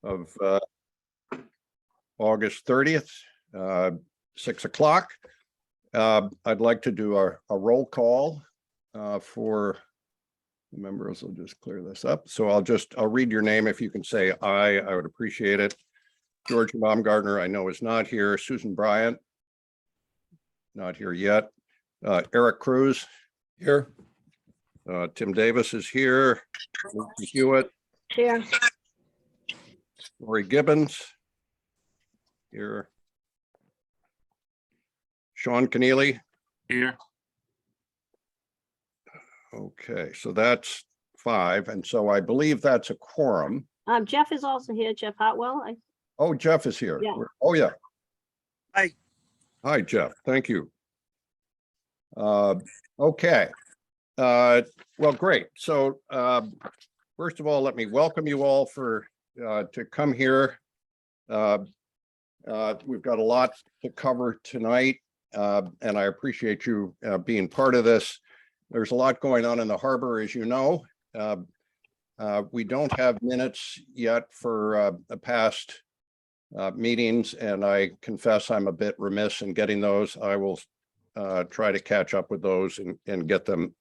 of August 30th, 6 o'clock. I'd like to do a roll call for members. I'll just clear this up. So I'll read your name. If you can say aye, I would appreciate it. George Baumgartner, I know is not here. Susan Bryant, not here yet. Eric Cruz, Here. Tim Davis is here. Lucy Hewitt, Here. Lori Gibbons, here. Sean Keneally. Here. Okay, so that's 5. And so I believe that's a quorum. Jeff is also here, Jeff Hartwell. Oh, Jeff is here. Yeah. Oh, yeah. Hi. Hi, Jeff. Thank you. Okay. Well, great. So first of all, let me welcome you all to come here. We've got a lot to cover tonight, and I appreciate you being part of this. There's a lot going on in the harbor, as you know. We don't have minutes yet for the past meetings, and I confess I'm a bit remiss in getting those. I will try to catch up with those and get them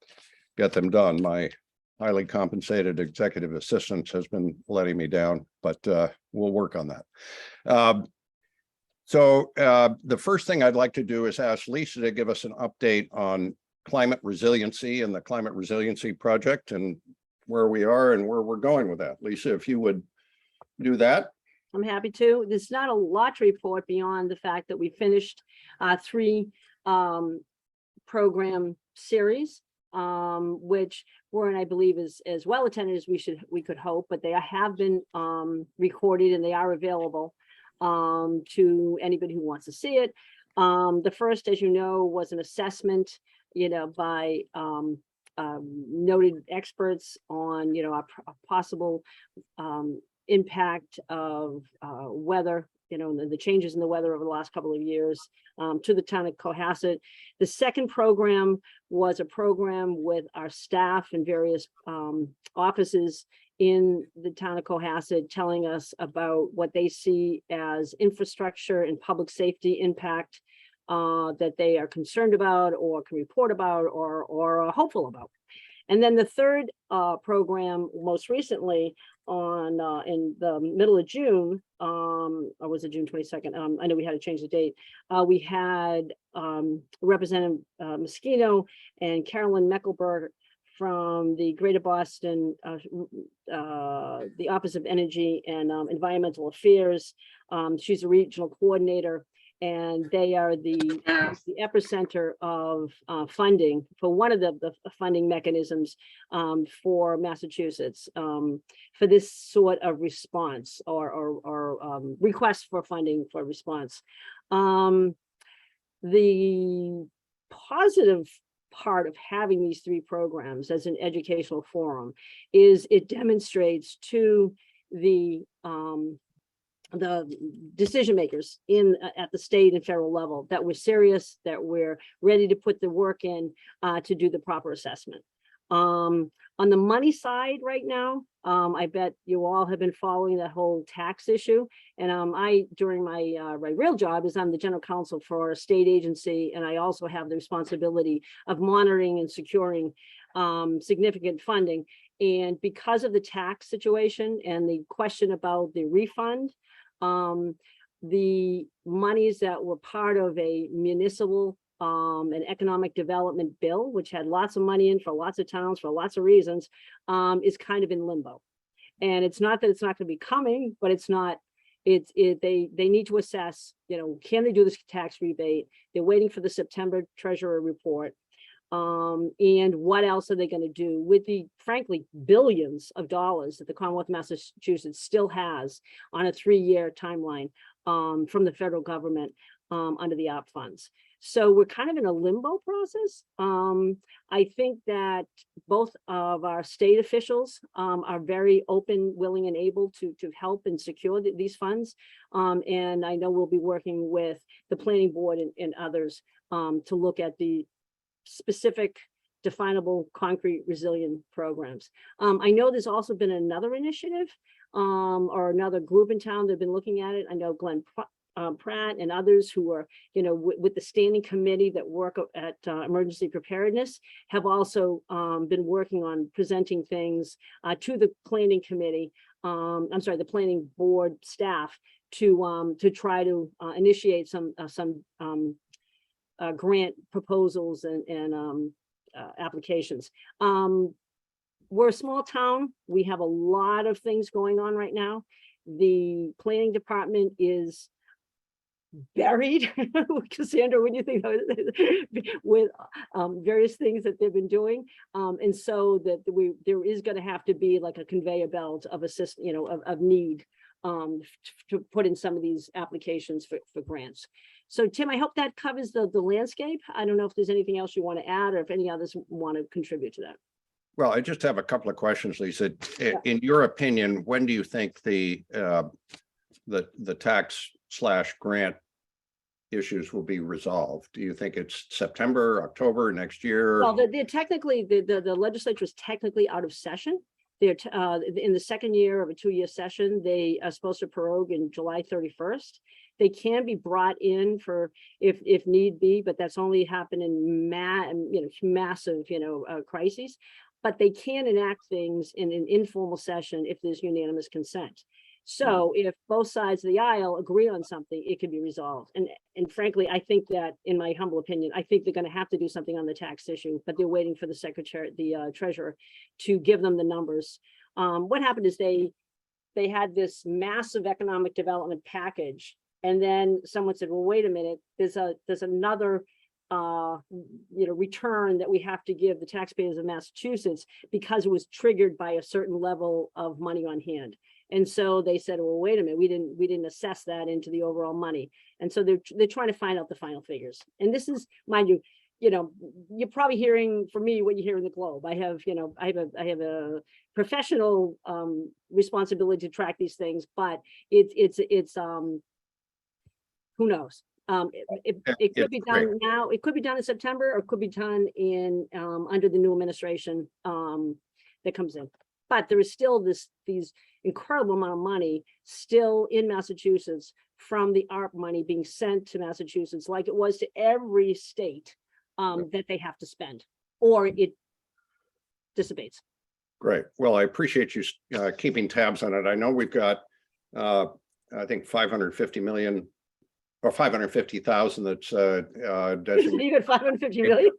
done. My highly compensated executive assistant has been letting me down, but we'll work on that. So the first thing I'd like to do is ask Lisa to give us an update on climate resiliency and the climate resiliency project and where we are and where we're going with that. Lisa, if you would do that. I'm happy to. There's not a lot to report beyond the fact that we finished 3 program series, which weren't, I believe, as well attended as we could hope, but they have been recorded and they are available to anybody who wants to see it. The first, as you know, was an assessment, by noted experts on, a possible impact of weather, the changes in the weather over the last couple of years to the town of Cohasset. The second program was a program with our staff and various offices in the town of Cohasset, telling us about what they see as infrastructure and public safety impact that they are concerned about or can report about or are hopeful about. And then the third program, most recently on in the middle of June, or was it June 22nd? I know we had to change the date. We had Representative Moschino and Carolyn Mecklenburg from the Greater Boston, the Office of Energy and Environmental Affairs. She's a regional coordinator, and they are the epicenter of funding for one of the funding mechanisms for Massachusetts for this sort of response or request for funding for response. The positive part of having these 3 programs as an educational forum is it demonstrates to the decision makers at the state and federal level that we're serious, that we're ready to put the work in to do the proper assessment. On the money side right now, I bet you all have been following that whole tax issue. And during my real job is I'm the general counsel for a state agency, and I also have the responsibility of monitoring and securing significant funding. And because of the tax situation and the question about the refund, the monies that were part of a municipal an economic development bill, which had lots of money in for lots of towns for lots of reasons, is kind of in limbo. And it's not that it's not going to be coming, but it's not. They need to assess, can they do this tax rebate? They're waiting for the September Treasurer report. And what else are they going to do with the, frankly, billions of dollars that the Commonwealth of Massachusetts still has on a 3-year timeline from the federal government under the ARP funds. So we're kind of in a limbo process. I think that both of our state officials are very open, willing, and able to help and secure these funds. And I know we'll be working with the planning board and others to look at the specific definable concrete resilient programs. I know there's also been another initiative or another group in town that have been looking at it. I know Glenn Pratt and others who are, with the standing committee that work at emergency preparedness have also been working on presenting things to the planning committee. I'm sorry, the planning board staff to try to initiate some grant proposals and applications. We're a small town. We have a lot of things going on right now. The planning department is buried. Cassandra, what do you think with various things that they've been doing? And so that there is going to have to be like a conveyor belt of assist, of need to put in some of these applications for grants. So Tim, I hope that covers the landscape. I don't know if there's anything else you want to add or if any others want to contribute to that. Well, I just have a couple of questions, Lisa. In your opinion, when do you think the tax/grant issues will be resolved? Do you think it's September, October next year? Well, they're technically, the legislature is technically out of session. They're in the second year of a 2-year session. They are supposed to prorogue in July 31st. They can be brought in for if need be, but that's only happened in massive crises. But they can enact things in an informal session if there's unanimous consent. So if both sides of the aisle agree on something, it can be resolved. And frankly, I think that, in my humble opinion, I think they're going to have to do something on the tax issue, but they're waiting for the treasurer to give them the numbers. What happened is they had this massive economic development package, and then someone said, well, wait a minute, there's another return that we have to give the taxpayers of Massachusetts because it was triggered by a certain level of money on hand. And so they said, well, wait a minute, we didn't assess that into the overall money. And so they're trying to find out the final figures. And this is, mind you, you're probably hearing from me what you hear in the Globe. I have a professional responsibility to track these things, but it's who knows? It could be done now. It could be done in September, or it could be done in under the new administration that comes in. But there is still these incredible amount of money still in Massachusetts from the ARP money being sent to Massachusetts, like it was to every state that they have to spend, or it dissipates. Great. Well, I appreciate you keeping tabs on it. I know we've got, I think 550 million or 550,000 that's designated. You got 550 million?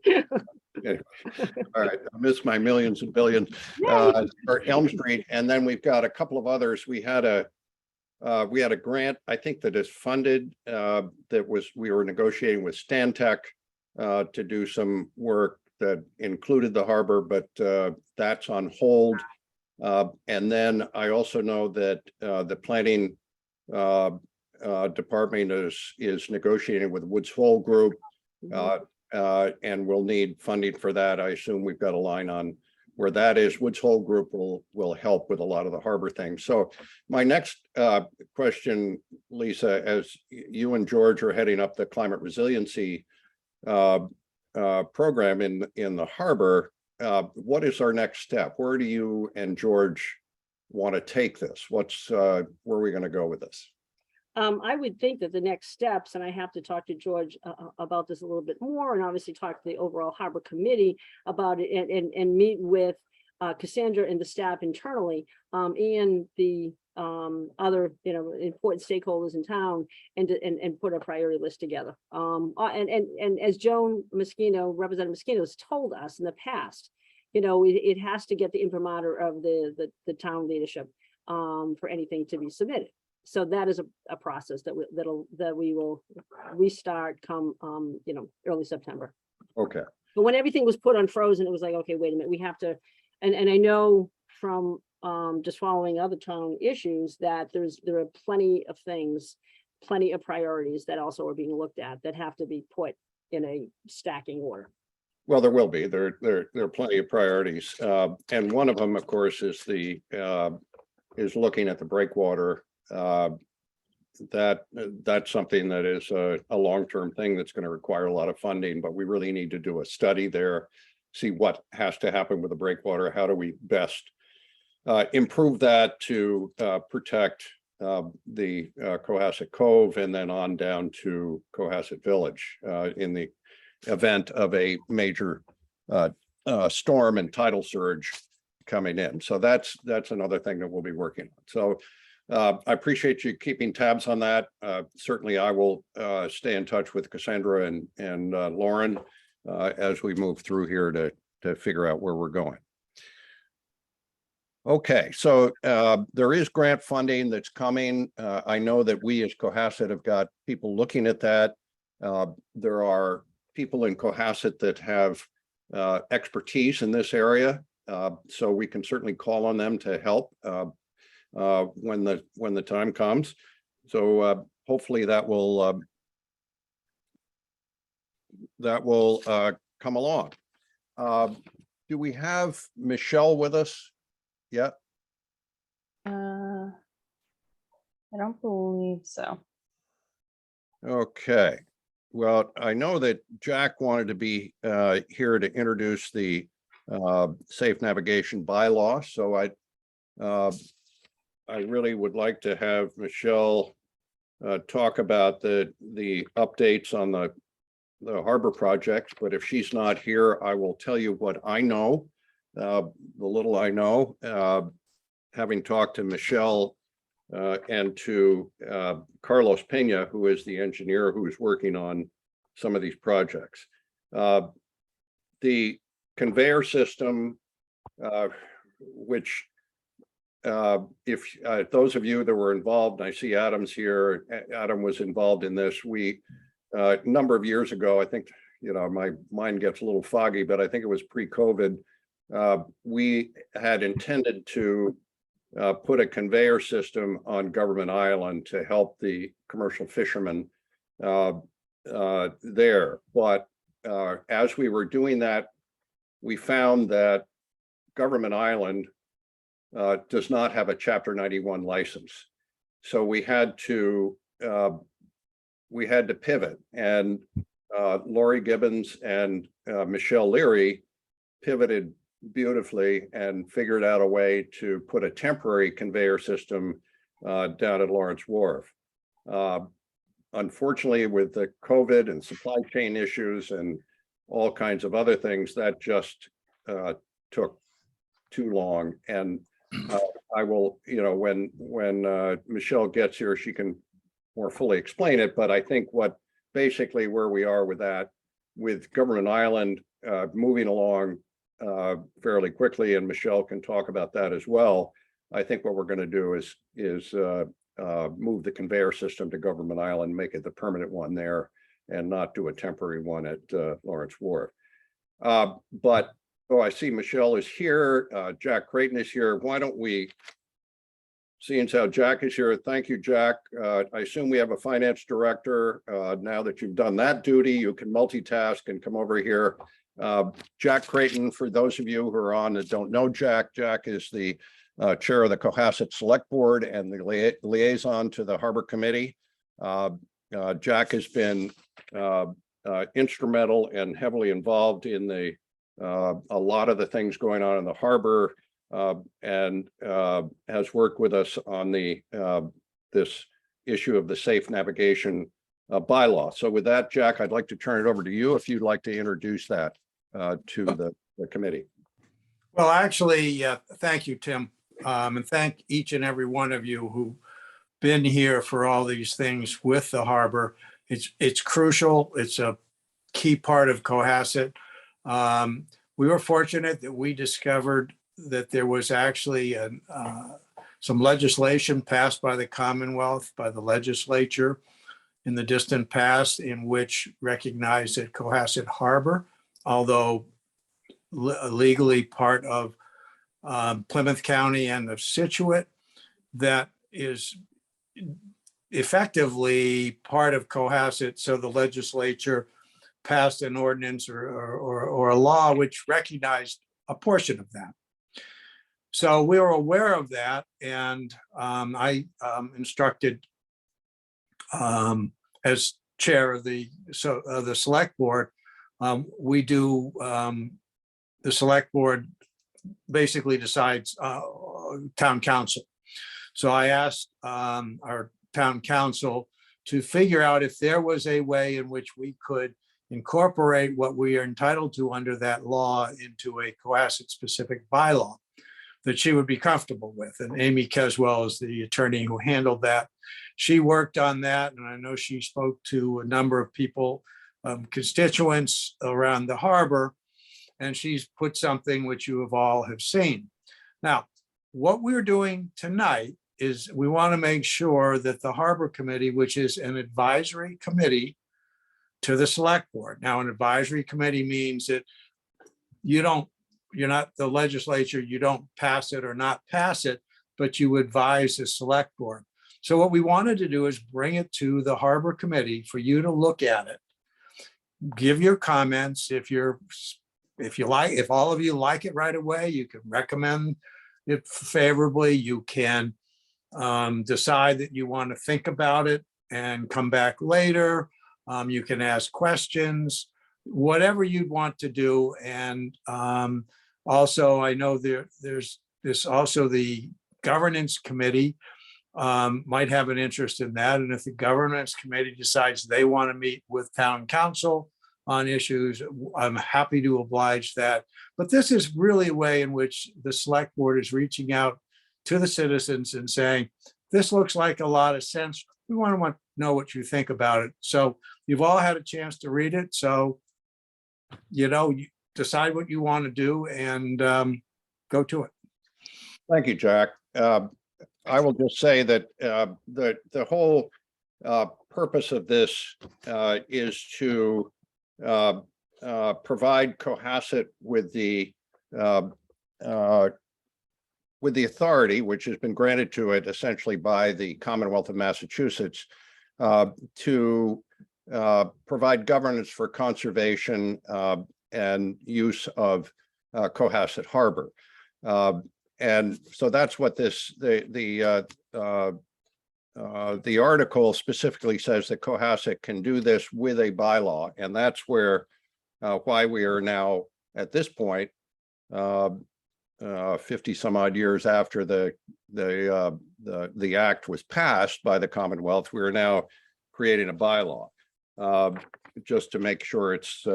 All right, I missed my millions and billions for Elm Street, and then we've got a couple of others. We had a grant, I think, that is funded we were negotiating with Stantec to do some work that included the harbor, but that's on hold. And then I also know that the planning department is negotiating with Woods Hole Group. And we'll need funding for that. I assume we've got a line on where that is. Woods Hole Group will help with a lot of the harbor things. So my next question, Lisa, as you and George are heading up the climate resiliency program in the harbor, what is our next step? Where do you and George want to take this? Where are we going to go with this? I would think that the next steps, and I have to talk to George about this a little bit more, and obviously talk to the overall harbor committee about it, and meet with Cassandra and the staff internally, and the other important stakeholders in town, and put a priority list together. And as Joan Moschino, Representative Moschino, has told us in the past, it has to get the imprimatur of the town leadership for anything to be submitted. So that is a process that we will restart come early September. Okay. But when everything was put on frozen, it was like, okay, wait a minute, we have to, and I know from just following other town issues that there are plenty of things, plenty of priorities that also are being looked at that have to be put in a stacking order. Well, there will be. There are plenty of priorities, and one of them, of course, is looking at the breakwater. That's something that is a long-term thing that's going to require a lot of funding, but we really need to do a study there. see what has to happen with the breakwater. How do we best improve that to protect the Cohasset Cove and then on down to Cohasset Village in the event of a major storm and tidal surge coming in. So that's another thing that we'll be working on. So I appreciate you keeping tabs on that. Certainly I will stay in touch with Cassandra and Lauren as we move through here to figure out where we're going. Okay, so there is grant funding that's coming. I know that we as Cohasset have got people looking at that. There are people in Cohasset that have expertise in this area. So we can certainly call on them to help when the time comes. So hopefully that will come along. Do we have Michelle with us yet? I don't believe so. Okay. Well, I know that Jack wanted to be here to introduce the safe navigation bylaw. So I really would like to have Michelle talk about the updates on the harbor projects. But if she's not here, I will tell you what I know, the little I know, having talked to Michelle and to Carlos Pena, who is the engineer who is working on some of these projects. The conveyor system, which if those of you that were involved, I see Adam's here, Adam was involved in this. We, a number of years ago, I think, my mind gets a little foggy, but I think it was pre-COVID, we had intended to put a conveyor system on Government Island to help the commercial fishermen there. But as we were doing that, we found that Government Island does not have a Chapter 91 license. So we had to pivot, and Lori Gibbons and Michelle Leary pivoted beautifully and figured out a way to put a temporary conveyor system down at Lawrence Wharf. Unfortunately, with the COVID and supply chain issues and all kinds of other things, that just took too long. And I will, when Michelle gets here, she can more fully explain it. But I think basically where we are with that, with Government Island moving along fairly quickly, and Michelle can talk about that as well. I think what we're going to do is move the conveyor system to Government Island, make it the permanent one there, and not do a temporary one at Lawrence Wharf. But I see Michelle is here. Jack Creighton is here. Why don't we, seeing as how Jack is here, thank you, Jack. I assume we have a finance director. Now that you've done that duty, you can multitask and come over here. Jack Creighton, for those of you who are on that don't know Jack is the chair of the Cohasset Select Board and the liaison to the Harbor Committee. Jack has been instrumental and heavily involved in a lot of the things going on in the harbor, and has worked with us on this issue of the safe navigation bylaw. So with that, Jack, I'd like to turn it over to you if you'd like to introduce that to the committee. Well, actually, thank you, Tim, and thank each and every one of you who've been here for all these things with the harbor. It's crucial. It's a key part of Cohasset. We were fortunate that we discovered that there was actually some legislation passed by the Commonwealth, by the legislature in the distant past, in which recognized that Cohasset Harbor, although legally part of Plymouth County and of Scituate, that is effectively part of Cohasset. So the legislature passed an ordinance or a law which recognized a portion of that. So we were aware of that, and I instructed as chair of the select board, we do the select board basically decides town council. So I asked our town council to figure out if there was a way in which we could incorporate what we are entitled to under that law into a Cohasset specific bylaw that she would be comfortable with. And Amy Caswell is the attorney who handled that. She worked on that, and I know she spoke to a number of people, constituents around the harbor, and she's put something which you have seen. Now, what we're doing tonight is we want to make sure that the Harbor Committee, which is an advisory committee to the select board. Now, an advisory committee means that you're not the legislature, you don't pass it or not pass it, but you advise the select board. So what we wanted to do is bring it to the Harbor Committee for you to look at it, give your comments. If all of you like it right away, you can recommend it favorably. You can decide that you want to think about it and come back later. You can ask questions, whatever you'd want to do. And also, I know there's also the governance committee might have an interest in that. And if the governance committee decides they want to meet with town council on issues, I'm happy to oblige that. But this is really a way in which the select board is reaching out to the citizens and saying, this looks like a lot of sense. We want to know what you think about it. So you've all had a chance to read it. So, you decide what you want to do and go to it. Thank you, Jack. I will just say that the whole purpose of this is to provide Cohasset with the authority, which has been granted to it essentially by the Commonwealth of Massachusetts, to provide governance for conservation and use of Cohasset Harbor. And so that's what the article specifically says, that Cohasset can do this with a bylaw. And that's why we are now at this point, 50 some odd years after the act was passed by the Commonwealth, we are now creating a bylaw just to make sure it's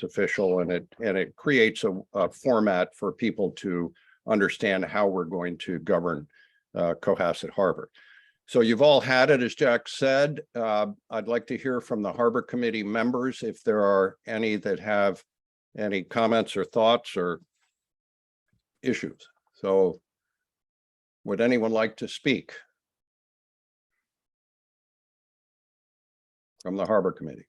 official, and it creates a format for people to understand how we're going to govern Cohasset Harbor. So you've all had it, as Jack said. I'd like to hear from the Harbor Committee members if there are any that have any comments or thoughts or issues. So would anyone like to speak from the Harbor Committee?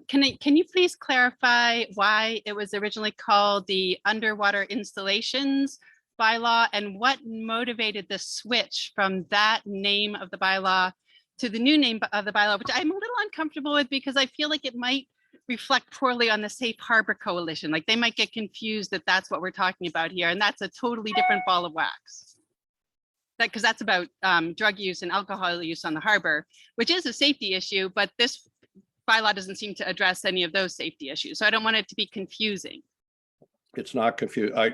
Can you please clarify why it was originally called the Underwater Installations bylaw, and what motivated the switch from that name of the bylaw to the new name of the bylaw, which I'm a little uncomfortable with because I feel like it might reflect poorly on the Safe Harbor Coalition. Like they might get confused that that's what we're talking about here, and that's a totally different ball of wax. Because that's about drug use and alcohol use on the harbor, which is a safety issue, but this bylaw doesn't seem to address any of those safety issues. So I don't want it to be confusing. It's not confusing. I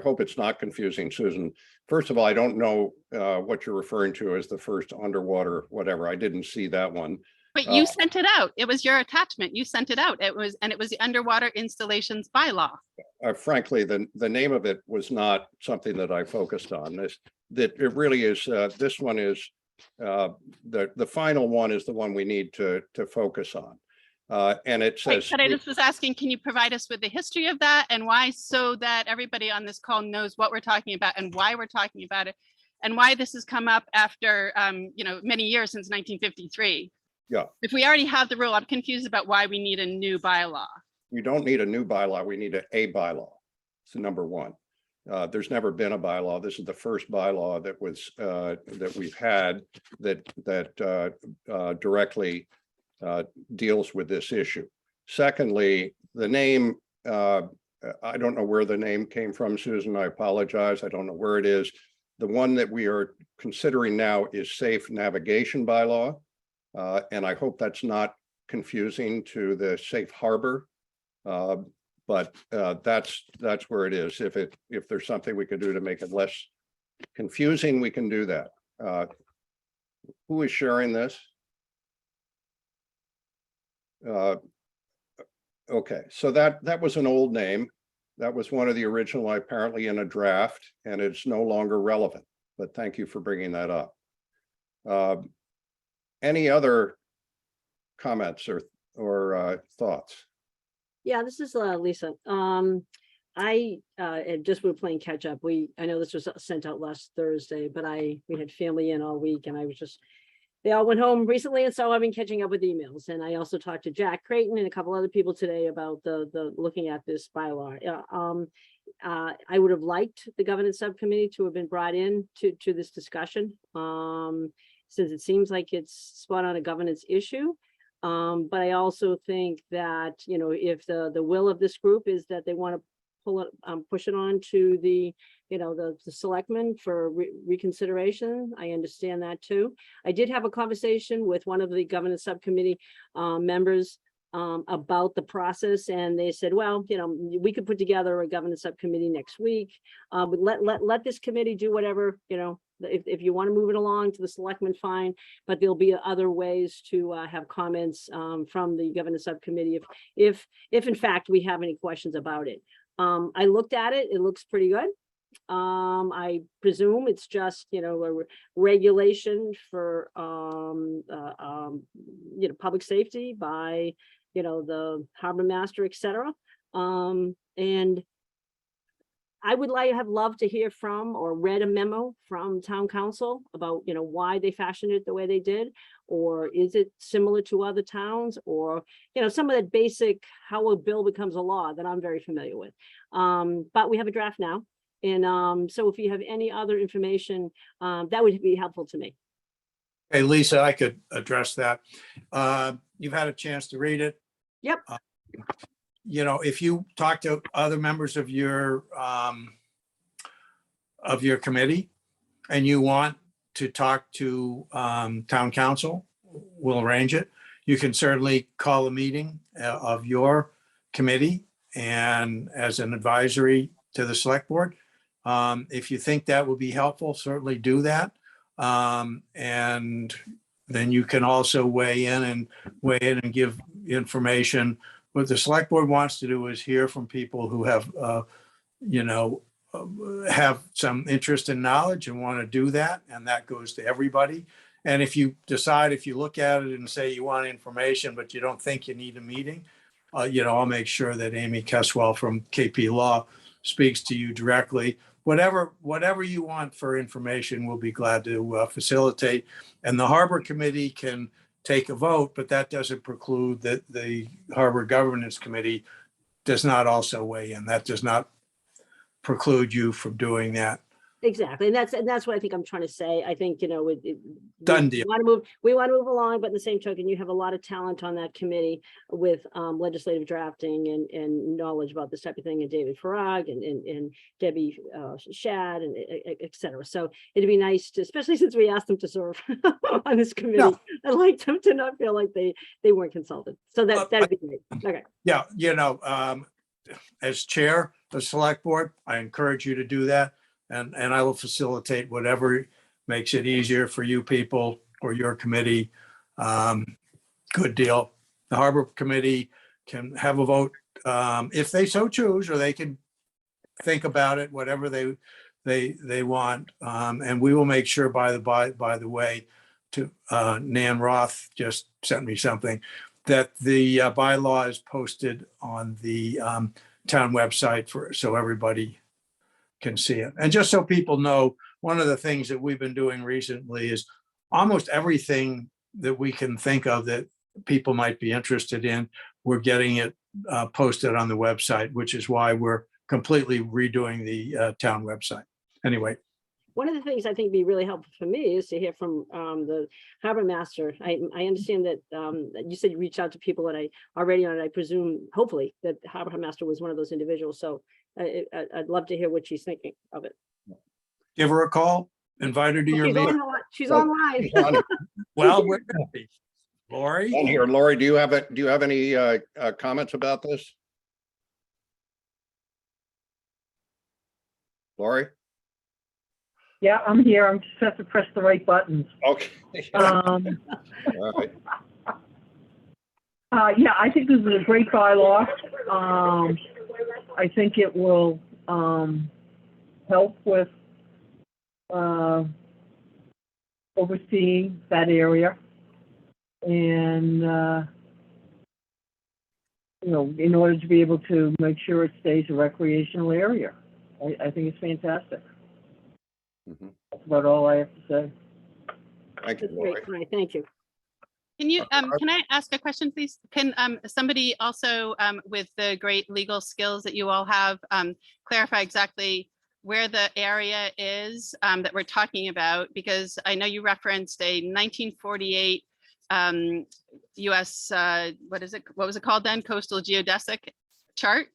hope it's not confusing, Susan. First of all, I don't know what you're referring to as the first underwater, whatever. I didn't see that one. But you sent it out. It was your attachment. You sent it out. It was the Underwater Installations bylaw. Frankly, the name of it was not something that I focused on. That it really is. This one is the final one is the one we need to focus on. And it says. But I just was asking, can you provide us with the history of that and why, so that everybody on this call knows what we're talking about and why we're talking about it, and why this has come up after many years since 1953. Yeah. If we already have the rule, I'm confused about why we need a new bylaw. You don't need a new bylaw. We need a bylaw. So number one, there's never been a bylaw. This is the first bylaw that was that we've had that directly deals with this issue. Secondly, the name, I don't know where the name came from, Susan. I apologize. I don't know where it is. The one that we are considering now is Safe Navigation Bylaw. And I hope that's not confusing to the Safe Harbor But that's where it is. If there's something we can do to make it less confusing, we can do that. Who is sharing this? Okay, so that was an old name. That was one of the original, apparently in a draft, and it's no longer relevant. But thank you for bringing that up. Any other comments or thoughts? Yeah, this is Lisa. I and just we're playing catch up. I know this was sent out last Thursday, but we had family in all week, and they all went home recently, and so I've been catching up with emails. And I also talked to Jack Creighton and a couple other people today about the looking at this bylaw. I would have liked the governance subcommittee to have been brought in to this discussion, since it seems like it's spot on a governance issue. But I also think that, if the will of this group is that they want to push it on to the selectmen for reconsideration, I understand that too. I did have a conversation with one of the governance subcommittee members about the process, and they said, well, we could put together a governance subcommittee next week. But let this committee do whatever, if you want to move it along to the selectmen, fine, but there'll be other ways to have comments from the governance subcommittee if in fact we have any questions about it. I looked at it, it looks pretty good. I presume it's just, a regulation for, public safety by, the harbor master, et cetera. And I would have loved to hear from or read a memo from town council about, why they fashioned it the way they did, or is it similar to other towns, or, some of that basic how a bill becomes a law that I'm very familiar with. But we have a draft now. And so if you have any other information, that would be helpful to me. Hey, Lisa, I could address that. You've had a chance to read it. Yep. If you talk to other members of your committee and you want to talk to town council, we'll arrange it. You can certainly call a meeting of your committee and as an advisory to the select board. If you think that would be helpful, certainly do that. And then you can also weigh in and give information. What the select board wants to do is hear from people who have, have some interest and knowledge and want to do that. And that goes to everybody. And if you decide, if you look at it and say you want information, but you don't think you need a meeting, I'll make sure that Amy Keswell from KP Law speaks to you directly. Whatever you want for information, we'll be glad to facilitate. And the Harbor Committee can take a vote, but that doesn't preclude that the Harbor Governance Committee does not also weigh in. That does not preclude you from doing that. Exactly. And that's what I think I'm trying to say. I think, Done deal. We want to move along, but in the same token, you have a lot of talent on that committee with legislative drafting and knowledge about this type of thing, and David Farag and Debbie Shad and et cetera. So it'd be nice to, especially since we asked them to serve on this committee. No. I'd like them to not feel like they weren't consulted. So that'd be great. Okay. Yeah, as chair of the select board, I encourage you to do that. And I will facilitate whatever makes it easier for you people or your committee. Good deal. The Harbor Committee can have a vote if they so choose, or they can think about it, whatever they want. And we will make sure, by the way, to Nan Roth just sent me something, that the bylaw is posted on the town website so everybody can see it. And just so people know, one of the things that we've been doing recently is almost everything that we can think of that people might be interested in, we're getting it posted on the website, which is why we're completely redoing the town website. Anyway. One of the things I think would be really helpful for me is to hear from the harbor master. I understand that you said you reached out to people that I already on it. I presume, hopefully, that harbor master was one of those individuals. So I'd love to hear what she's thinking of it. Give her a call, invite her to your meeting. She's online. Well, we're gonna be. Lori? And here, Lori, do you have any comments about this? Lori? Yeah, I'm here. I'm just have to press the right buttons. Okay. Um, All right. yeah, I think this is a great bylaw. I think it will, help with, overseeing that area. And, you know, in order to be able to make sure it stays a recreational area. I think it's fantastic. Mhm. That's about all I have to say. Thank you, That's Lori. great. All right, thank you. Can you, can I ask a question, please? Can somebody also, with the great legal skills that you all have, clarify exactly where the area is that we're talking about? Because I know you referenced a 1948 US, what is it? What was it called then? Coastal Geodesic chart.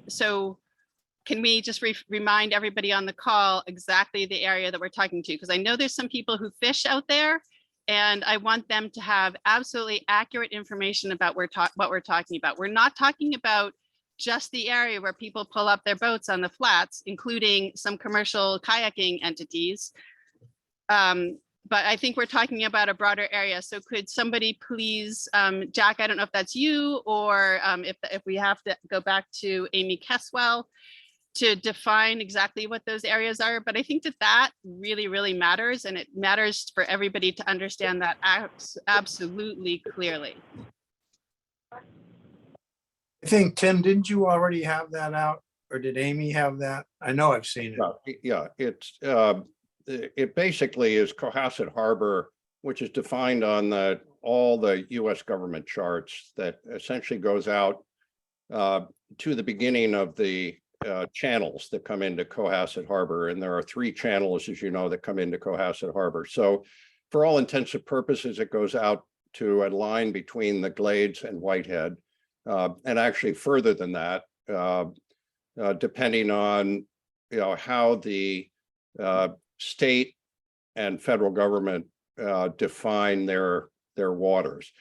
So can we just remind everybody on the call exactly the area that we're talking to? Because I know there's some people who fish out there, and I want them to have absolutely accurate information about what we're talking about. We're not talking about just the area where people pull up their boats on the flats, including some commercial kayaking entities. But I think we're talking about a broader area. So could somebody please, Jack, I don't know if that's you, or if we have to go back to Amy Kesswell to define exactly what those areas are. But I think that that really, really matters, and it matters for everybody to understand that absolutely clearly. I think, Tim, didn't you already have that out? Or did Amy have that? I know I've seen it. Yeah, it basically is Cohasset Harbor, which is defined on all the US government charts, that essentially goes out to the beginning of the channels that come into Cohasset Harbor. And there are 3 channels, as you know, that come into Cohasset Harbor. So for all intents and purposes, it goes out to a line between the Glades and Whitehead. And actually further than that, depending on, you know, how the state and federal government define their waters.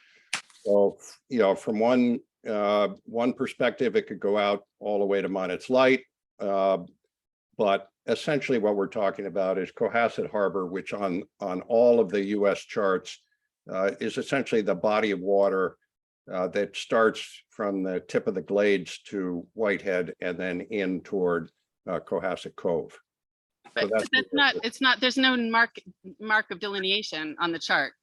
So, you know, from one perspective, it could go out all the way to Monets Light. But essentially what we're talking about is Cohasset Harbor, which on all of the US charts is essentially the body of water that starts from the tip of the Glades to Whitehead and then in toward Cohasset Cove. But it's not, there's no mark of delineation on the chart,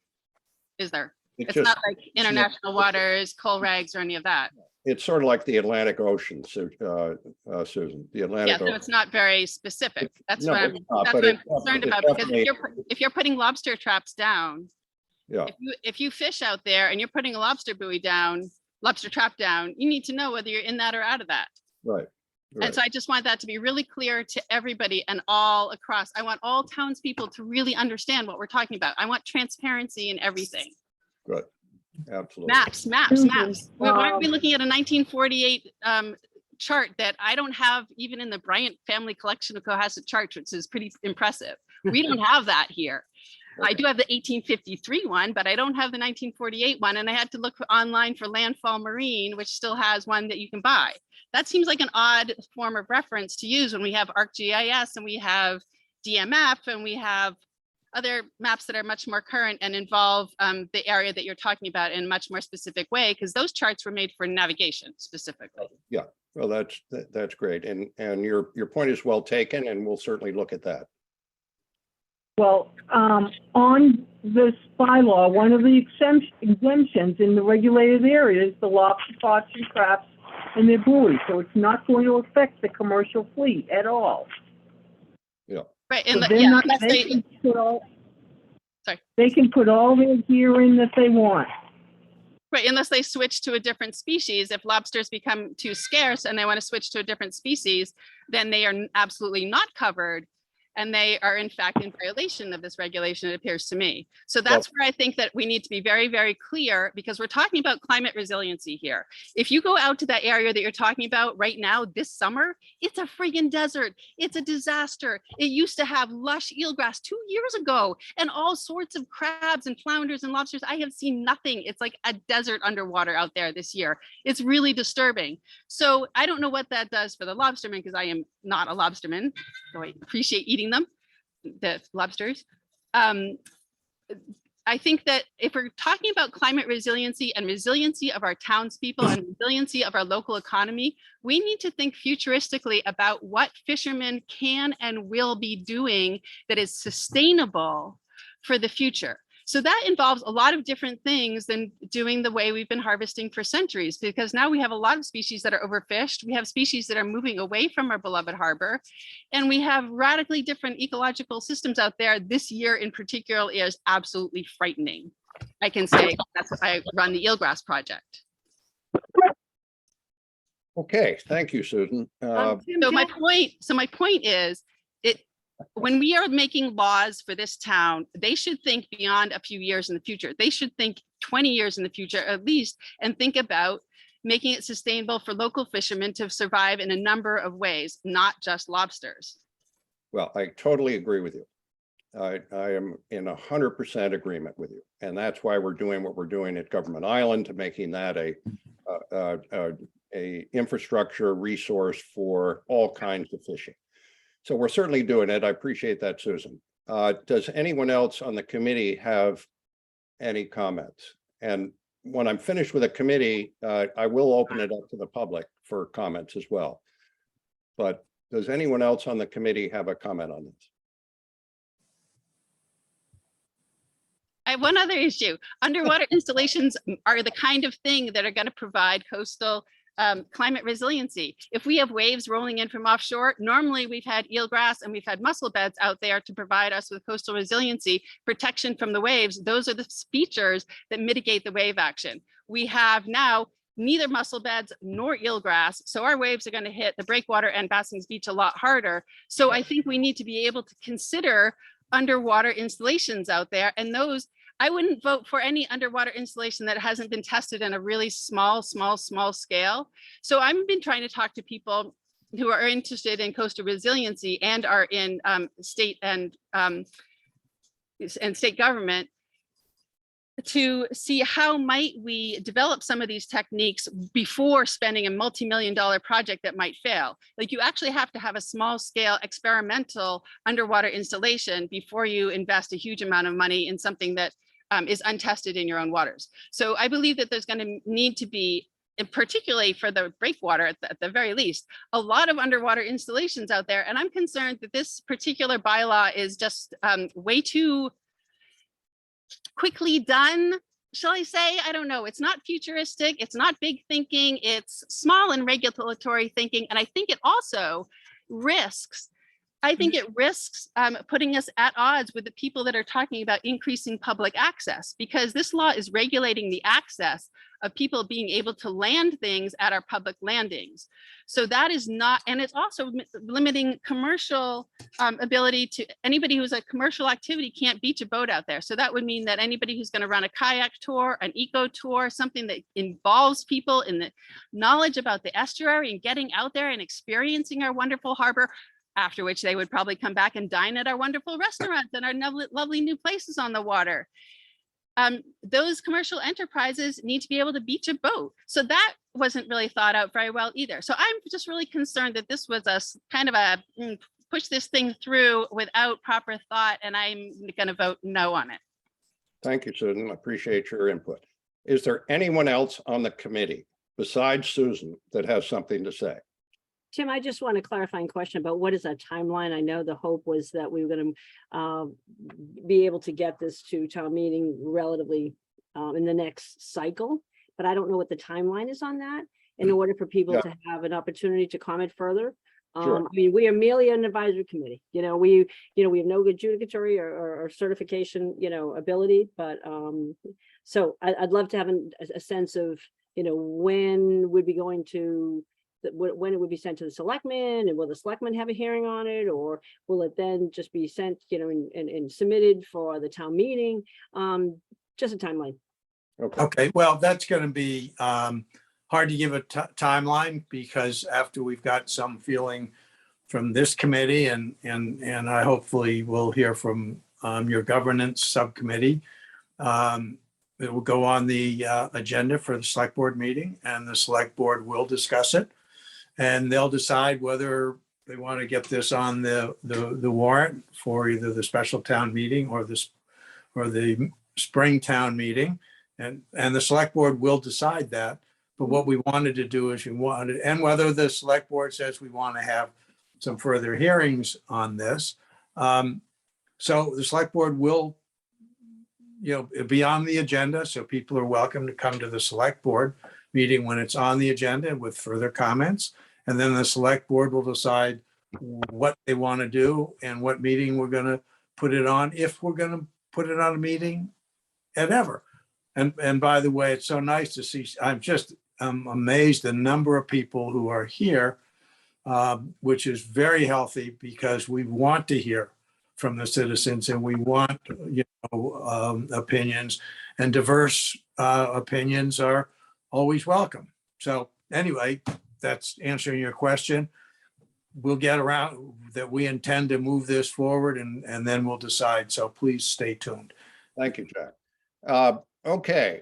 is there? It's not like international waters, coal regs, or any of that. It's sort of like the Atlantic Ocean, Susan, the Atlantic Yeah, so Ocean. it's not very specific. That's No, what it's not, but I'm concerned about, because if you're putting lobster traps down, Yeah, if you fish out there and you're putting a lobster buoy down, lobster trap down, you need to know whether you're in that or out of that. right. And so I just want that to be really clear to everybody and all across. I want all townspeople to really understand what we're talking about. I want transparency in everything. Good, absolutely. Maps. Why are we looking at a 1948 chart that I don't have even in the Bryant family collection of Cohasset charts, which is pretty impressive. We don't have that here. I do have the 1853 one, but I don't have the 1948 one. And I had to look online for Landfall Marine, which still has one that you can buy. That seems like an odd form of reference to use when we have ArcGIS and we have DMF and we have other maps that are much more current and involve the area that you're talking about in a much more specific way, because those charts were made for navigation specifically. Yeah, well, that's great. And your point is well taken, and we'll certainly look at that. Well, on this bylaw, one of the exemptions in the regulated area is the lobster pots and traps and their buoys, so it's not going to affect the commercial fleet at all. Yeah. Right, So and they're yeah, not- unless they can put all, Sorry. They can put all their gear in that they want. right, unless they switch to a different species. If lobsters become too scarce and they want to switch to a different species, then they are absolutely not covered. and they are in fact in violation of this regulation, it appears to me. So that's where I think that we need to be very, very clear, because we're talking about climate resiliency here. If you go out to that area that you're talking about right now, this summer, it's a friggin' desert. It's a disaster. It used to have lush eelgrass 2 years ago and all sorts of crabs and flounders and lobsters. I have seen nothing. It's like a desert underwater out there this year. It's really disturbing. So I don't know what that does for the lobstermen, because I am not a lobsterman, so I appreciate eating them, the lobsters. I think that if we're talking about climate resiliency and resiliency of our townspeople and resiliency of our local economy, we need to think futuristically about what fishermen can and will be doing that is sustainable for the future. So that involves a lot of different things than doing the way we've been harvesting for centuries, because now we have a lot of species that are overfished. We have species that are moving away from our beloved harbor, and we have radically different ecological systems out there. This year in particular is absolutely frightening. I can say that's why I run the eelgrass project. Okay, thank you, Susan. Tim, So my can point is, when we are making laws for this town, they should think beyond a few years in the future. They should think 20 years in the future at least, and think about making it sustainable for local fishermen to survive in a number of ways, not just lobsters. Well, I totally agree with you. I am in 100% agreement with you. And that's why we're doing what we're doing at Government Island, to making that a infrastructure resource for all kinds of fishing. So we're certainly doing it. I appreciate that, Susan. Does anyone else on the committee have any comments? And when I'm finished with the committee, I will open it up to the public for comments as well. But does anyone else on the committee have a comment on this? I have one other issue. Underwater installations are the kind of thing that are going to provide coastal climate resiliency. If we have waves rolling in from offshore, normally we've had eelgrass and we've had mussel beds out there to provide us with coastal resiliency, protection from the waves. Those are the features that mitigate the wave action. We have now neither mussel beds nor eelgrass, so our waves are going to hit the breakwater and Bassings Beach a lot harder. So I think we need to be able to consider underwater installations out there, and those, I wouldn't vote for any underwater installation that hasn't been tested in a really small scale. So I've been trying to talk to people who are interested in coastal resiliency and are in state and state government to see how might we develop some of these techniques before spending a multi-million-dollar project that might fail. Like, you actually have to have a small scale experimental underwater installation before you invest a huge amount of money in something that is untested in your own waters. So I believe that there's going to need to be, and particularly for the breakwater at the very least, a lot of underwater installations out there. And I'm concerned that this particular bylaw is just way too quickly done, shall I say? I don't know. It's not futuristic. It's not big thinking. It's small and regulatory thinking. And I think it also risks, putting us at odds with the people that are talking about increasing public access, because this law is regulating the access of people being able to land things at our public landings. So that is not, and it's also limiting commercial ability to anybody who's a commercial activity can't beach a boat out there. So that would mean that anybody who's going to run a kayak tour, an eco tour, something that involves people in the knowledge about the estuary and getting out there and experiencing our wonderful harbor, after which they would probably come back and dine at our wonderful restaurants and our lovely new places on the water. Those commercial enterprises need to be able to beach a boat. So that wasn't really thought out very well either. So I'm just really concerned that this was a kind of a push this thing through without proper thought, and I'm going to vote no on it. Thank you, Susan. I appreciate your input. Is there anyone else on the committee besides Susan that has something to say? Tim, I just want a clarifying question about what is a timeline? I know the hope was that we were going to be able to get this to town meeting relatively in the next cycle, but I don't know what the timeline is on that in order for people to have an opportunity to comment further. Sure. I mean, we are merely an advisory committee. We have no adjudicatory or certification, ability, but so I'd love to have a sense of, when would be going to when it would be sent to the selectmen, and will the selectmen have a hearing on it, or will it then just be sent, and submitted for the town meeting? Just a timeline. Okay, Okay, well, that's going to be hard to give a timeline, because after we've got some feeling from this committee, and I hopefully will hear from your governance subcommittee, it will go on the agenda for the select board meeting, and the select board will discuss it. And they'll decide whether they want to get this on the warrant for either the special town meeting or the spring town meeting. And the select board will decide that. But what we wanted to do is and whether the select board says we want to have some further hearings on this. So the select board will, be on the agenda. So people are welcome to come to the select board meeting when it's on the agenda with further comments. And then the select board will decide what they want to do and what meeting we're going to put it on, if we're going to put it on a meeting and ever. And by the way, it's so nice to see, I'm amazed the number of people who are here, which is very healthy, because we want to hear from the citizens, and we want, opinions, and diverse opinions are always welcome. So anyway, that's answering your question. We'll get around that. We intend to move this forward, and then we'll decide. So please stay tuned. thank you, Jack. Okay,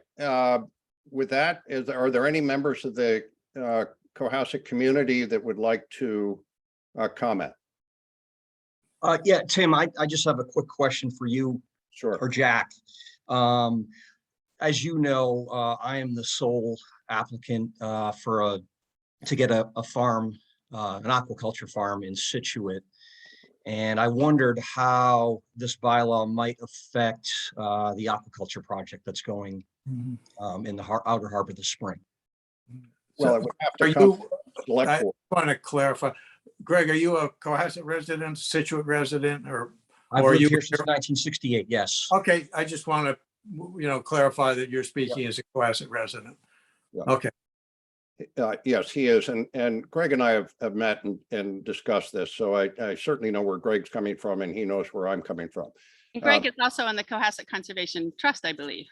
with that, are there any members of the Cohasset community that would like to comment? Yeah, Tim, I just have a quick question for you Sure. or Jack. As you know, I am the sole applicant to get a farm, an aquaculture farm in Situate. And I wondered how this bylaw might affect the aquaculture project that's going in the Outer Harbor this spring. Well, it would have Are to come you, to the select I board. want to clarify, Greg, are you a Cohasset resident, Situate resident, or? I've Or lived you- here since 1968, yes. Okay, I just want to, clarify that you're speaking as a Cohasset resident. Yeah. Okay, Yes, he is. And Greg and I have met and discussed this. So I certainly know where Greg's coming from, and he knows where I'm coming from. And Greg is also on the Cohasset Conservation Trust, I believe.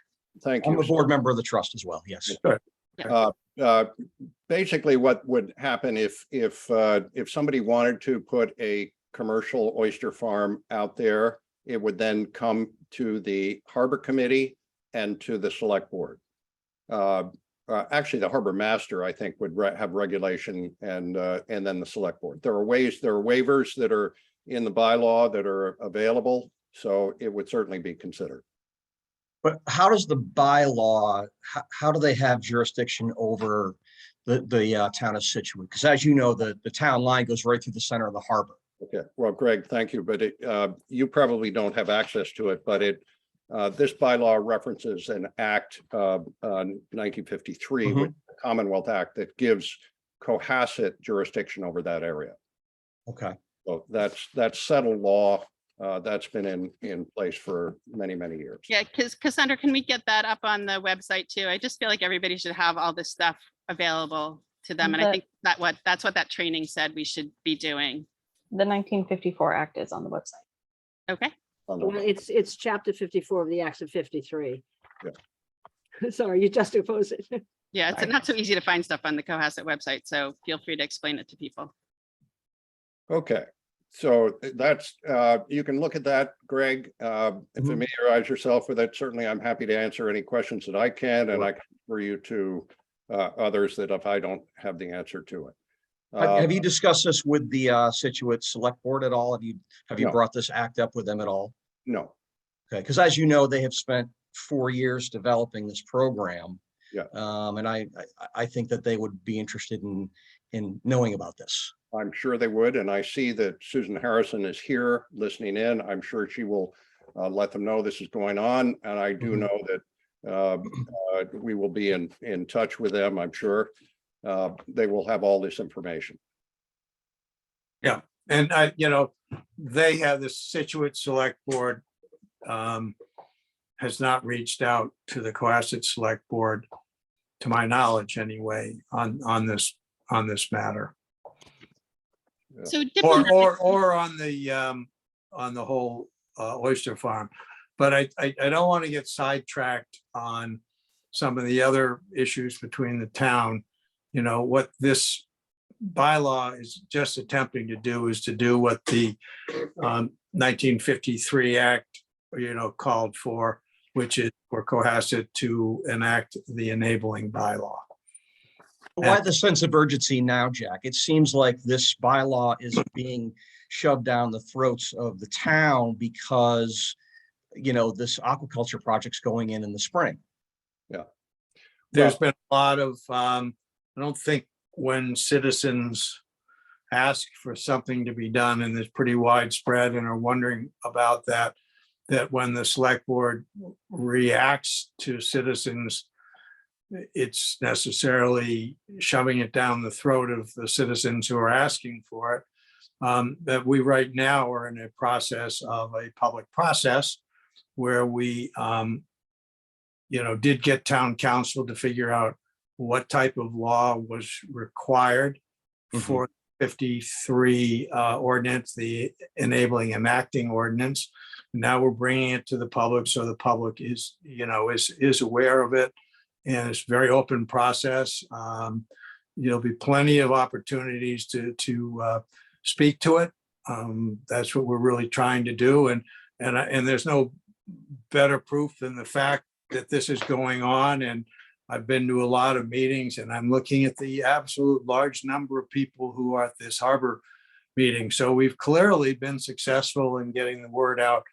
Thank I'm you. a board member of the trust as well, yes. Basically, what would happen if somebody wanted to put a commercial oyster farm out there, it would then come to the Harbor Committee and to the Select Board. Actually, the Harbor Master, I think, would have regulation, and then the Select Board. There are waivers that are in the bylaw that are available, so it would certainly be considered. But how does the bylaw, how do they have jurisdiction over the town of Situate? Because as you know, the town line goes right through the center of the harbor. Okay, well, Greg, thank you, but you probably don't have access to it, but this bylaw references an act, 1953, with the Commonwealth Act, that gives Cohasset jurisdiction over that area. Okay. So that's settled law. That's been in place for many, many years. Yeah, because Cassandra, can we get that up on the website too? I just feel like everybody should have all this stuff available to them. And I think that's what that training said we should be doing. The 1954 Act is on the website. Okay. Well, it's chapter 54 of the Acts of 53. Yeah. Sorry, you just opposed it. Yeah, it's not so easy to find stuff on the Cohasset website, so feel free to explain it to people. Okay, so that's, you can look at that, Greg, familiarize yourself with it. Certainly, I'm happy to answer any questions that I can, and I can refer you to others that if I don't have the answer to it. Have you discussed this with the Situate Select Board at all? Have you No. brought this act up with them at all? No, Okay, because as you know, they have spent 4 years developing this program. Yeah. And I think that they would be interested in knowing about this. I'm sure they would, and I see that Susan Harrison is here listening in. I'm sure she will let them know this is going on, and I do know that we will be in touch with them. I'm sure they will have all this information. yeah. And they have the Situate Select Board has not reached out to the Cohasset Select Board, to my knowledge anyway, on this on this matter. So Or, diplomatic, on the whole oyster farm. But I don't want to get sidetracked on some of the other issues between the town. You know, what this bylaw is just attempting to do is to do what the 1953 Act, called for, which is for Cohasset to enact the enabling bylaw. Why the sense of urgency now, Jack? It seems like this bylaw is being shoved down the throats of the town because, this aquaculture project's going in the spring. There's been a lot of, I don't think when citizens ask for something to be done, and it's pretty widespread and are wondering about that when the select board reacts to citizens, it's necessarily shoving it down the throat of the citizens who are asking for it. That we right now are in a process of a public process where we, did get town council to figure out what type of law was required for 53 ordinance, the enabling and acting ordinance. Now we're bringing it to the public, so the public is aware of it, and it's a very open process. There'll be plenty of opportunities to speak to it. That's what we're really trying to do, and there's no better proof than the fact that this is going on. And I've been to a lot of meetings, and I'm looking at the absolute large number of people who are at this harbor meeting. So we've clearly been successful in getting the word out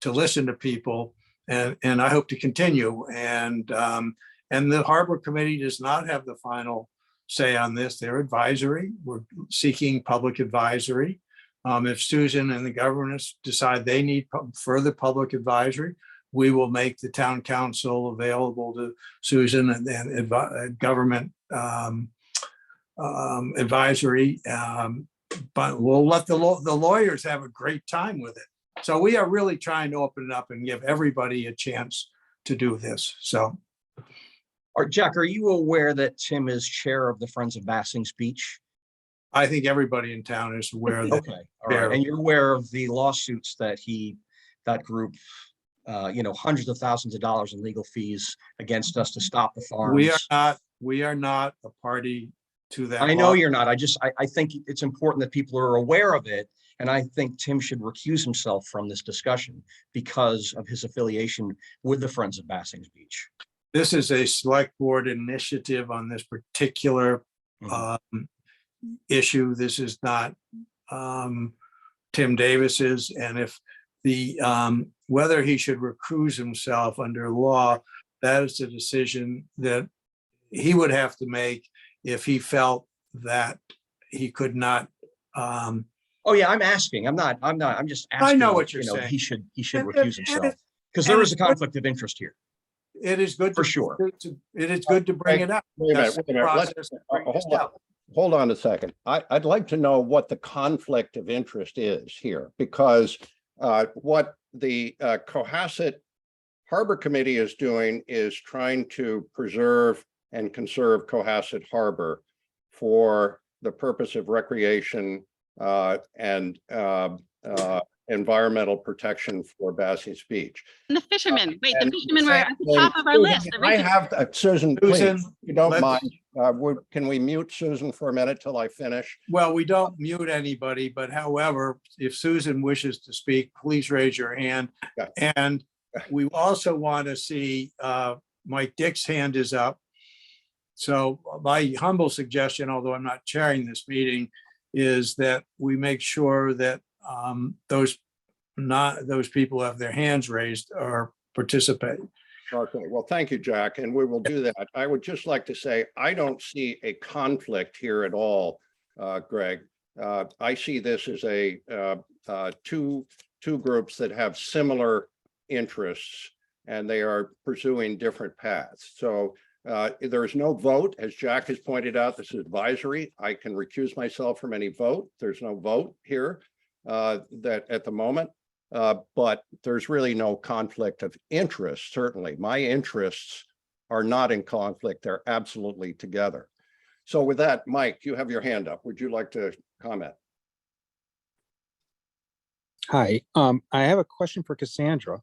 to listen to people, and I hope to continue. And the harbor committee does not have the final say on this. They're advisory. We're seeking public advisory. If Susan and the governors decide they need further public advisory, we will make the town council available to Susan and government advisory. But we'll let the lawyers have a great time with it. So we are really trying to open it up and give everybody a chance to do this. So. Jack, are you aware that Tim is chair of the Friends of Bassing's Beach? I think everybody in town is aware of that. Okay, all right. And you're aware of the lawsuits that that group, hundreds of thousands of dollars in legal fees against us to stop the farms. We are not a party to that. I know you're not. I think it's important that people are aware of it. And I think Tim should recuse himself from this discussion because of his affiliation with the Friends of Bassing's Beach. This is a select board initiative on this particular issue. This is not Tim Davis's. And if whether he should recuse himself under law, that is a decision that he would have to make if he felt that he could not. Oh yeah, I'm asking. I'm just asking. I know what you're saying. He should recuse himself because there is a conflict of interest here. It is good for sure. It is good to bring it up. Wait a minute. Hold on a second. I'd like to know what the conflict of interest is here, because what the Cohasset Harbor Committee is doing is trying to preserve and conserve Cohasset Harbor for the purpose of recreation and environmental protection for Bassing's Beach. and the fishermen, the fishermen were at the top of our list. I have, Susan, please, Susan, if you don't let's- mind, can we mute Susan for a minute till I finish? Well, we don't mute anybody, but however, if Susan wishes to speak, please raise your hand. Yeah. And we also want to see, Mike Dick's hand is up. So my humble suggestion, although I'm not chairing this meeting, is that we make sure that those people have their hands raised or participate. Okay, well, thank you, Jack, and we will do that. I would just like to say, I don't see a conflict here at all, Greg. I see this as a two groups that have similar interests, and they are pursuing different paths. So there's no vote, as Jack has pointed out. This is advisory. I can recuse myself from any vote. There's no vote here that at the moment. But there's really no conflict of interest. Certainly, my interests are not in conflict. They're absolutely together. So with that, Mike, you have your hand up. Would you like to comment? Hi, I have a question for Cassandra.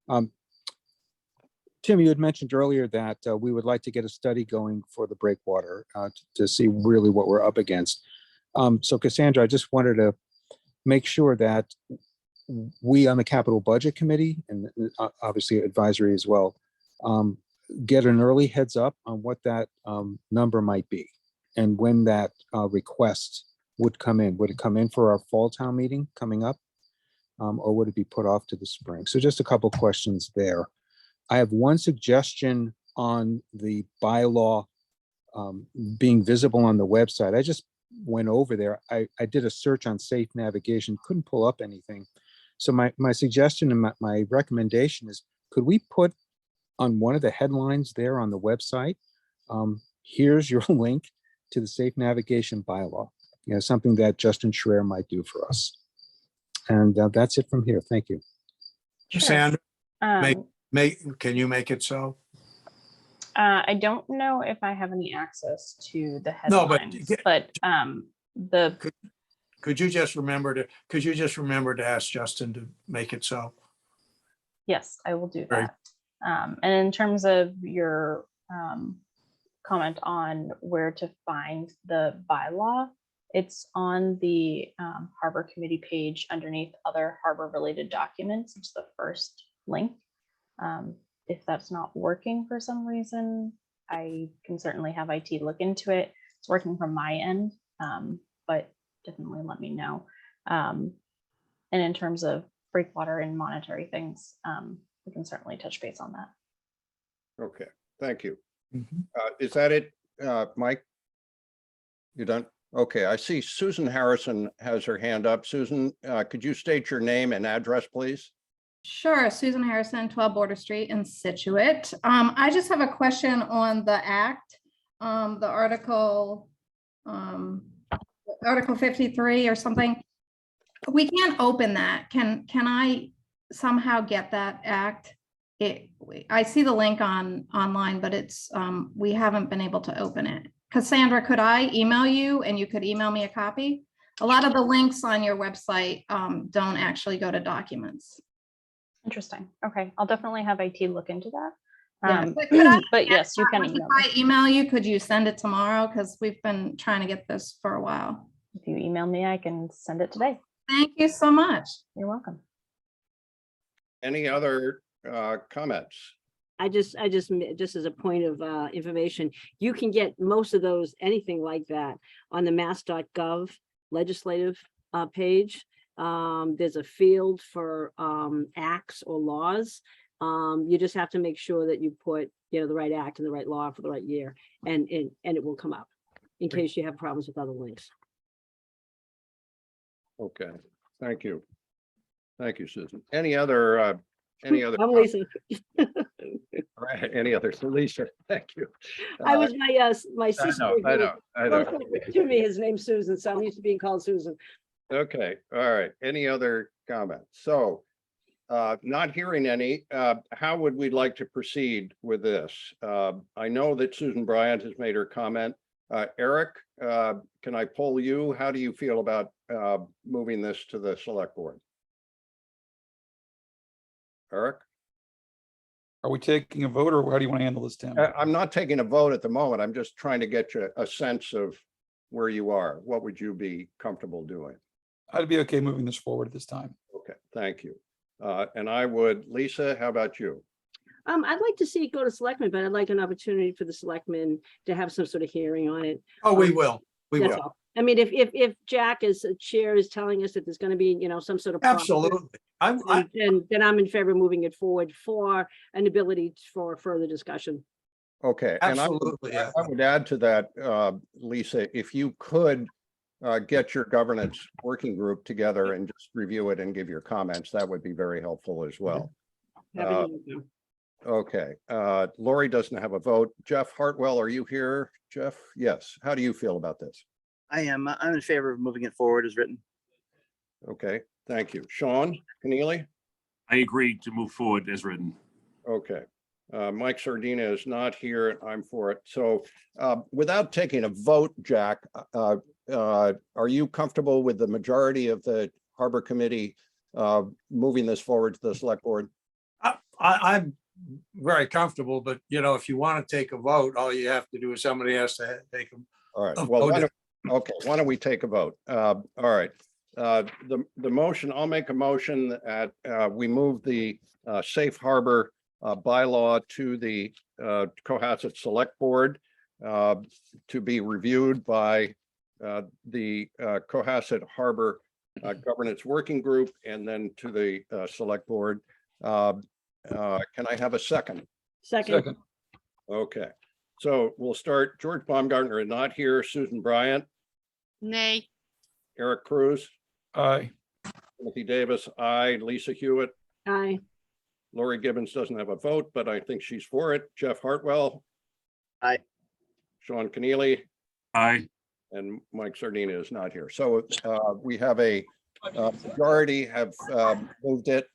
Tim, you had mentioned earlier that we would like to get a study going for the breakwater to see really what we're up against. So Cassandra, I just wanted to make sure that we on the Capital Budget Committee and obviously advisory as well, get an early heads up on what that number might be and when that request would come in. Would it come in for our fall town meeting coming up? Or would it be put off to the spring? So just a couple questions there. I have one suggestion on the bylaw being visible on the website. I just went over there. I did a search on safe navigation, couldn't pull up anything. So my suggestion and my recommendation is, could we put on one of the headlines there on the website, here's your link to the safe navigation bylaw, you know, something that Justin Schreier might do for us. And that's it from here. Thank you. Sure. Sandra, Um, can you make it so? I don't know if I have any access to the No, but headlines, but the Could you just remember to ask Justin to make it so? yes, I will do Right. that. And in terms of your comment on where to find the bylaw, it's on the Harbor Committee page underneath other harbor related documents. It's the first link. If that's not working for some reason, I can certainly have IT look into it. It's working from my end, but definitely let me know. And in terms of breakwater and monetary things, we can certainly touch base on that. Okay, thank you. Mhm. Is that it, Mike? You done? Okay, I see Susan Harrison has her hand up. Susan, could you state your name and address, please? Sure, Susan Harrison, 12 Border Street in Situate. I just have a question on the act, the Article 53 or something. We can't open that. Can I somehow get that act? I see the link online, but it's we haven't been able to open it. Cassandra, could I email you and you could email me a copy? A lot of the links on your website don't actually go to documents. Interesting. Okay, I'll definitely have IT look into that. Yeah, but could I But yes, you can If email I me. email you, could you send it tomorrow? Because we've been trying to get this for a while. If you email me, I can send it today. Thank you so much. You're welcome. Any other comments? Just as a point of information, you can get most of those, anything like that, on the mass.gov legislative page. There's a field for acts or laws. You just have to make sure that you put, the right act and the right law for the right year, and it will come up in case you have problems with other links. Okay, thank you. Thank you, Susan. Any other? I'm Lisa. Right, any other? Lisa, thank you. I was my sister. I know. To me, his name's Susan, so I'm used to being called Susan. Okay, all right. Any other comments? So, not hearing any, how would we like to proceed with this? I know that Susan Bryant has made her comment. Eric, can I poll you? How do you feel about moving this to the select board? Eric? Are we taking a vote or how do you want to handle this, Tim? I'm not taking a vote at the moment. I'm just trying to get you a sense of where you are. What would you be comfortable doing? I'd be okay moving this forward at this time. Okay, thank you. And I would, Lisa, how about you? I'd like to see it go to selectmen, but I'd like an opportunity for the selectmen to have some sort of hearing on it. Oh, we will. We That's will. all. I mean, if Jack as a chair is telling us that there's going to be, some sort of process, Absolutely. then I'm in favor of moving it forward for an ability for further discussion. Okay. And Absolutely, yeah. I would add to that, Lisa, if you could get your governance working group together and just review it and give your comments, that would be very helpful as well. Happy to do so. Okay. Lori doesn't have a vote. Jeff Hartwell, are you here? Jeff? Yes. How do you feel about this? I am. I'm in favor of moving it forward as written. Okay, thank you. Sean Keneally? I agree to move forward as written. Okay. Mike Sardina is not here. I'm for it. So without taking a vote, Jack, are you comfortable with the majority of the Harbor Committee moving this forward to the select board? I'm very comfortable, but if you want to take a vote, all you have to do is somebody has to take a All right. a Well, vote. why don't we take a vote? All right. The motion, I'll make a motion that we move the safe harbor bylaw to the Cohasset Select Board to be reviewed by the Cohasset Harbor Governance Working Group and then to the Select Board. Can I have a second? Second, Okay, so we'll start. George Baumgartner is not here. Susan Bryant, Nay. Eric Cruz, Aye. Timothy Davis, aye. Lisa Hewitt, aye. Lori Gibbons doesn't have a vote, but I think she's for it. Jeff Hartwell. Aye. Sean Keneally Aye. and Mike Sardina is not here. So we have a majority have moved it.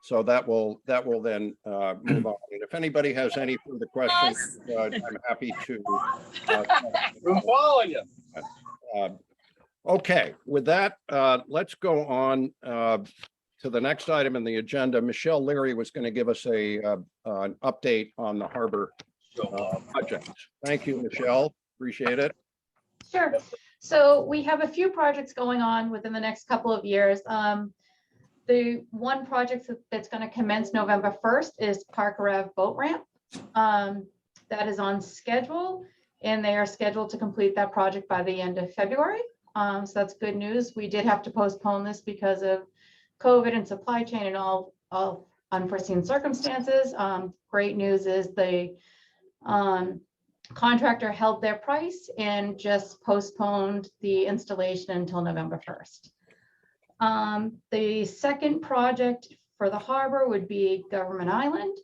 So that will then move on. And if anybody has any further questions, I'm happy to. I'm following you. Okay, with that, let's go on to the next item in the agenda. Michelle Leary was going to give us an update on the harbor project. Thank you, Michelle. Appreciate it. Sure. So we have a few projects going on within the next couple of years. The one project that's going to commence November 1st is Parker Ave Boat Ramp. That is on schedule, and they are scheduled to complete that project by the end of February. So that's good news. We did have to postpone this because of COVID and supply chain and all unforeseen circumstances. Great news is the contractor held their price and just postponed the installation until November 1st. The second project for the harbor would be Government Island.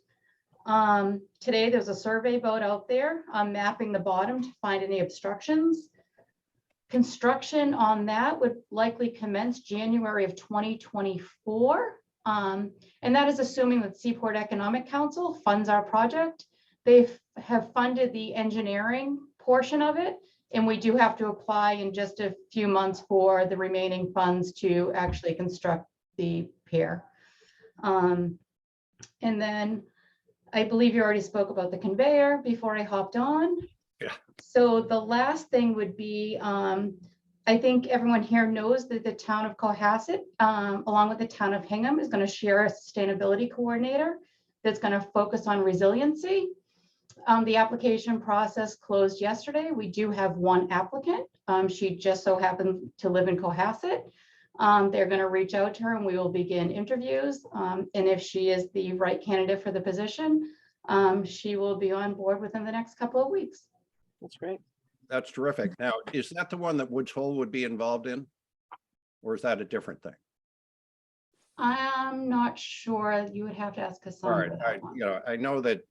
Today there's a survey boat out there mapping the bottom to find any obstructions. Construction on that would likely commence January of 2024. And that is assuming that Seaport Economic Council funds our project. They have funded the engineering portion of it, and we do have to apply in just a few months for the remaining funds to actually construct the pier. And then I believe you already spoke about the conveyor before I hopped on. Yeah. So the last thing would be, I think everyone here knows that the town of Cohasset, along with the town of Hingham, is going to share a sustainability coordinator that's going to focus on resiliency. The application process closed yesterday. We do have one applicant. She just so happened to live in Cohasset. They're going to reach out to her and we will begin interviews. And if she is the right candidate for the position, she will be on board within the next couple of weeks. That's great. That's terrific. Now, is that the one that Woods Hole would be involved in? Or is that a different thing? I'm not sure. You would have to ask All Cassandra. right, I know that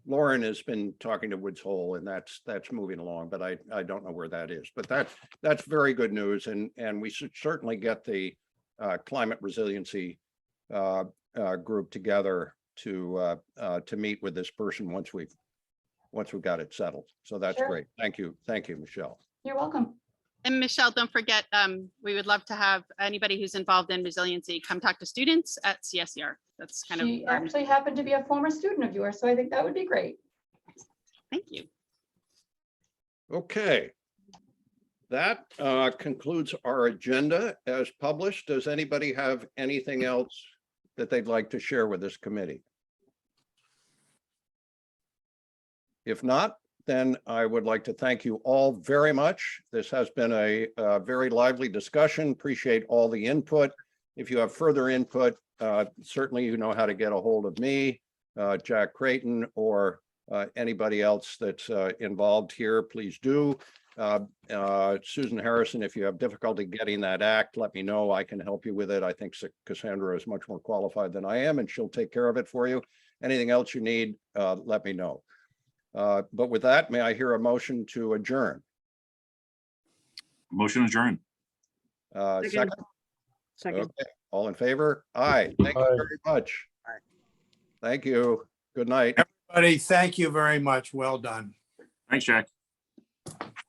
Lauren has been talking to Woods Hole and that's moving along, but I don't know where that is. But that's very good news, and we should certainly get the climate resiliency group together to meet with this person once we've got it settled. So that's Sure. great. Thank you, Michelle. You're welcome. And Michelle, don't forget, we would love to have anybody who's involved in resiliency come talk to students at CSER. That's kind She of, actually happened to be a former student of yours, so I think that would be great. thank you. Okay. That concludes our agenda as published. Does anybody have anything else that they'd like to share with this committee? If not, then I would like to thank you all very much. This has been a very lively discussion. Appreciate all the input. If you have further input, certainly you know how to get a hold of me, Jack Creighton, or anybody else that's involved here, please do. Susan Harrison, if you have difficulty getting that act, let me know. I can help you with it. I think Cassandra is much more qualified than I am, and she'll take care of it for you. Anything else you need, let me know. But with that, may I hear a motion to adjourn? Motion adjourned. Second? Second. Okay, all in favor? Aye. Thank you very much. Aye. Thank you. Good night. Buddy, thank you very much. Well done. Thanks, Jack.